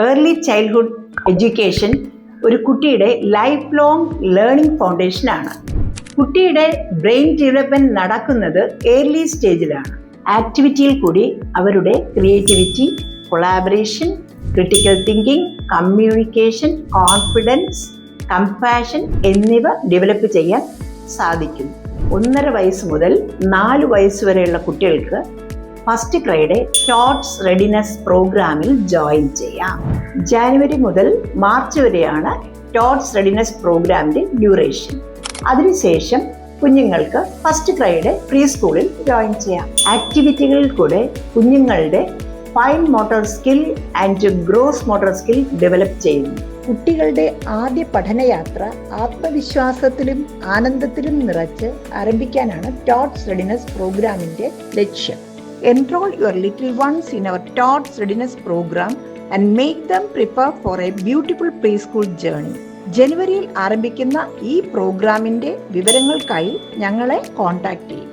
Early childhood education ഒരു കുട്ടിയുടെ life long learning ഫൗണ്ടേഷനാണ്. കുട്ടിയുടെ ബ്രെയിൻ ഡെവലപ്മെന്റ് നടക്കുന്നത് ഏർലി സ്റ്റേജിലാണ്. ആക്ടിവിറ്റിയിൽ കൂടി അവരുടെ creativity, collaboration, critical thinking, communication, confidence, compassion എന്നിവ ഡെവലപ്പ് ചെയ്യാൻ സാധിക്കും. 1.5 വയസ്സ് മുതൽ 4 വയസ്സ് വരെയുള്ള കുട്ടികൾക്ക് ഫസ്റ്റ് ക്രൈയുടെ ടോട്ട്സ് റെഡിനെസ് പ്രോഗ്രാമിൽ ജോയിൻ ചെയ്യാം. ജാനുവരി മുതൽ മാർച്ച് വരെയാണ് ടോട്ട്സ് റെഡിനെസ് പ്രോഗ്രാമിൻ്റെ ഡ്യൂറേഷൻ. അതിനുശേഷം കുഞ്ഞുങ്ങൾക്ക് ഫസ്റ്റ് ക്രൈയുടെ പ്രീ സ്കൂളിൽ ജോയിൻ ചെയ്യാം. ആക്ടിവിറ്റികളിൽ കൂടെ കുഞ്ഞുങ്ങളുടെ fine motor skill and gross motor skill develop ചെയ്യുന്നു. കുട്ടികളുടെ ആദ്യ പഠനയാത്ര ആത്മവിശ്വാസത്തിലും ആനന്ദത്തിലും നിറച്ച് ആരംഭിക്കാനാണ് ടോട്ട്സ് റെഡിനെസ് പ്രോഗ്രാമിന്റെ ലക്ഷ്യം. Enroll your little ones in our TOTS Readiness program and make them prepare for a beautiful preschool journey. ജനുവരിയിൽ ആരംഭിക്കുന്ന ഈ പ്രോഗ്രാമിന്റെ വിവരങ്ങൾക്കായി ഞങ്ങളെ കോൺടാക്ട് ചെയ്യും.